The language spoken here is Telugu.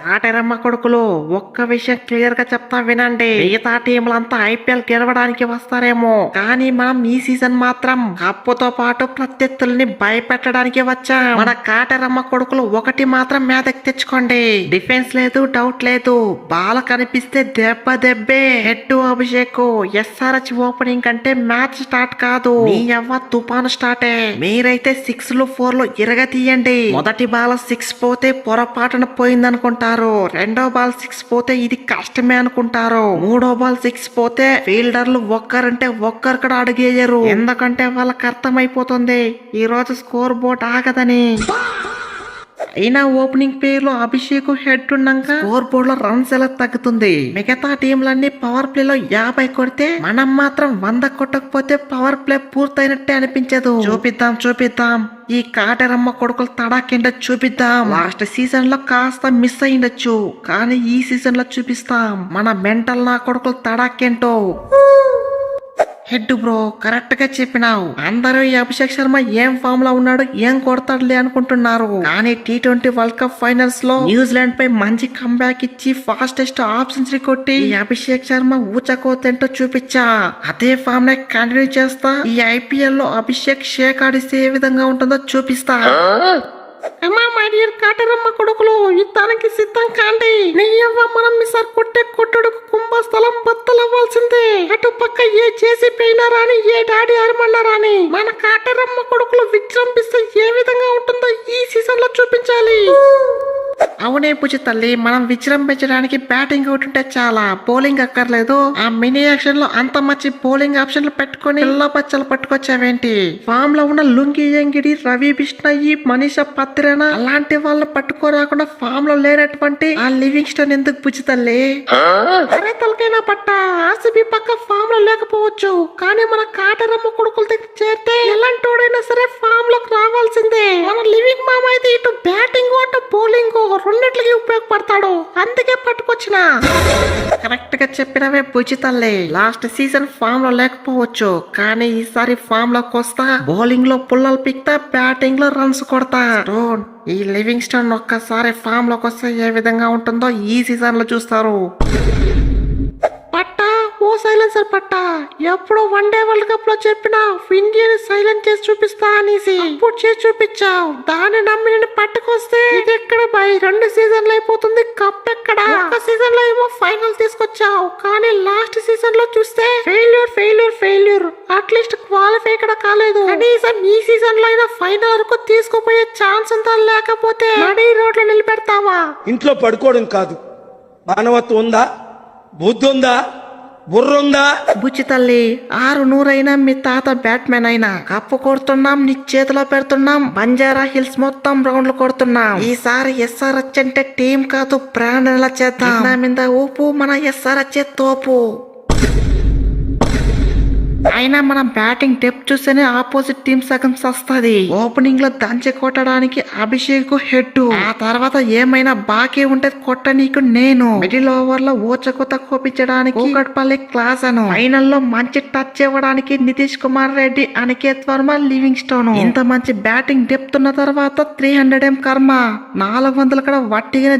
కాటేరమ్మ కొడుకులు ఒక్క విషయం క్లియర్ గా చెప్తా వినండి. మిగతా టీంలంతా ఐపీఎల్ గెలవడానికి వస్తారేమో, కానీ మనం ఈ సీజన్ మాత్రం కప్పుతో పాటు ప్రత్యర్థుల్ని భయపెట్టడానికి వచ్చాం. మన కాటేరమ్మ కొడుకులు ఒకటి మాత్రం మీదకి తెచ్చుకోండి. డిఫెన్స్ లేదు, డౌట్ లేదు. బాల కనిపిస్తే దెబ్బ దెబ్బే. Head to Abhishek. SRH opening అంటే మ్యాచ్ స్టార్ట్ కాదు, మీ అవ్వ తుఫాను స్టార్టే. మీరైతే 6లు 4లు ఇరగతీయండి. మొదటి బాల్ 6 పోతే పొరపాటున పోయిందనుకుంటారు, రెండో బాల్ 6 పోతే ఇది కష్టమే అనుకుంటారు, మూడో బాల్ 6 పోతే ఫీల్డర్లు ఒక్కరంటే ఒక్కరు కూడా అడుగేయరు. ఎందుకంటే వాళ్ళకి అర్థమైపోతుంది ఈ రోజు స్కోర్ బోర్డ్ ఆగదని. అయినా ఓపెనింగ్ పేర్లో అభిషేక్ హెడ్ ఉన్నాక స్కోర్ బోర్డ్ లో రన్స్ ఎలా తగ్గుతుంది? మిగతా టీంలన్నీ పవర్ ప్లే లో 50 కొడితే మనం మాత్రం 100 కొట్టకపోతే పవర్ ప్లే పూర్తయినట్టే అనిపించదు. చూపిద్దాం ఈ కాటేరమ్మ కొడుకులు తడాకిండ చూపిద్దాం. లాస్ట్ సీజన్ లో కాస్త మిస్ అయ్యిండొచ్చు, కానీ ఈ సీజన్ లో చూపిస్తాం మన మెంటల్ నా కొడుకులు తడాకేంటో. హెడ్ బ్రో, కరెక్ట్ గా చెప్పినావు. అందరూ ఈ అభిషేక్ శర్మ ఏం ఫామ్ లో ఉన్నాడు, ఏం కొడతాడులే అనుకుంటున్నారు, కానీ T20 వరల్డ్ కప్ ఫైనల్స్ లో న్యూజిలాండ్ పై మంచి కంబ్యాక్ ఇచ్చి ఫాస్టెస్ట్ హాఫ్ సెంచరీ కొట్టి ఈ అభిషేక్ శర్మ ఊచకోతేంటో చూపించా. అదే ఫామ్ నే కంటిన్యూ చేస్తా. ఈ ఐపీఎల్ లో అభిషేక్ షేక్ ఆడిస్తే ఏ విధంగా ఉంటుందో చూపిస్తా. అమ్మా మై డియర్ కాటేరమ్మ కొడుకులు, యుద్ధానికి సిద్ధం కాండి. నెయ్యవ్వ మనం మిసార్ కొట్టే కొట్టుడుకు కుంభస్థలం బద్దలవ్వాల్సిందే. అటు పక్క ఏ చేసి పోయినా రాని, ఏ డాడీ అరమన్నా రాని, మన కాటేరమ్మ కొడుకులు విజృంభిస్తే ఏ విధంగా ఉంటుందో ఈ సీజన్ లో చూపించాలి. అవునే పూజ తల్లి, మనం విజృంభించడానికి బ్యాటింగ్ ఒకటి ఉంటే చాలా, బౌలింగ్ అక్కర్లేదు. ఆ మినీ యాక్షన్ లో అంత మంచి బౌలింగ్ ఆప్షన్లు పెట్టుకుని పిల్ల పచ్చలు పట్టుకొచ్చావేంటి? ఫామ్ లో ఉన్న లుంగి యంగిడి, రవి బిష్ణయ్యి, మనీషా పత్రేనా అలాంటి వాళ్ళని పట్టుకోరాకుండా ఫామ్ లో లేనటువంటి ఆ లివింగ్ స్టోన్ ఎందుకు పూజ తల్లి? అరే తలకైనా పట్ట, ఆర్సీబీ పక్క ఫామ్ లో లేకపోవచ్చు, కానీ మన కాటేరమ్మ కొడుకుల దగ్గర చేరితే ఎలాంటోడైనా సరే ఫామ్ లోకి రావాల్సిందే. మన లివింగ్ మామ అయితే ఇటు బ్యాటింగ్ అటు బౌలింగ్ రెండిట్లకి ఉపయోగపడతాడు, అందుకే పట్టుకొచ్చిన. కరెక్ట్ గా చెప్పినవే బుజ్జితల్లి. లాస్ట్ సీజన్ ఫామ్ లో లేకపోవచ్చు, కానీ ఈసారి ఫామ్ లోకి వస్తా. బౌలింగ్ లో పుల్లలు పిక్తా, బ్యాటింగ్ లో రన్స్ కొడతా. ఈ లివింగ్ స్టోన్ ఒక్కసారి ఫామ్ లోకి వస్తే ఏ విధంగా ఉంటుందో ఈ సీజన్ లో చూస్తారు. పట్టా ఓ సైలెన్సర్ పట్టా, ఎప్పుడో వన్డే వరల్డ్ కప్ లో చెప్పినా ఇండియన్ సైలెంట్ చేసి చూపిస్తా అనేసి అప్పుడు చేసి చూపించావు. దాన్ని నమ్మి నేను పట్టుకొస్తే ఇది ఎక్కడ బాయ్, 2 సీజన్లు అయిపోతుంది, కప్ ఎక్కడ? ఒక సీజన్ లో ఏమో ఫైనల్ తీసుకొచ్చావు, కానీ లాస్ట్ సీజన్ లో చూస్తే ఫెయిల్యూర్. అట్లీస్ట్ క్వాలిఫై కూడా కాలేదు. కనీసం ఈ సీజన్ లో అయినా ఫైనల్ వరకు తీసుకుపోయే ఛాన్స్ ఉందా, లేకపోతే నడి రోడ్లో నిలబెడతావా? ఇంట్లో పడుకోవడం కాదు, మానవత్వం ఉందా, బుద్ధి ఉందా, బుర్రుందా? బుచ్చి తల్లి, 600 అయినా మీ తాత బ్యాట్మెన్ అయినా కప్పు కొడుతున్నాం, నీ చేతిలో పెడుతున్నాం. బంజారా హిల్స్ మొత్తం రౌండ్లు కొడుతున్నాం. ఈసారి ఎస్ఆర్హెచ్ అంటే టీం కాదు, బ్రాండ్ ఎలా చేద్దాం. మీద ఊపు, మన ఎస్ఆర్హెచ్ తోపు. అయినా మన బ్యాటింగ్ డెప్త్ చూస్తేనే ఆపోజిట్ టీం సగం సస్తది. ఓపెనింగ్ లో దంచి కొట్టడానికి అభిషేక్ హెడ్, ఆ తర్వాత ఏమైనా బాకీ ఉంటే కొట్టనీకు నేను. మిడిల్ ఓవర్ లో ఊచకొత కోపించడానికి కూకట్పల్లి క్లాస్ అను, ఫైనల్ లో మంచి టచ్ ఇవ్వడానికి నితీష్ కుమార్ రెడ్డి, అనికేత్ వర్మ, లివింగ్ స్టోన్. ఇంత మంచి బ్యాటింగ్ డెప్త్ ఉన్న తర్వాత 300 కర్మ, 400 కూడా వట్టిగా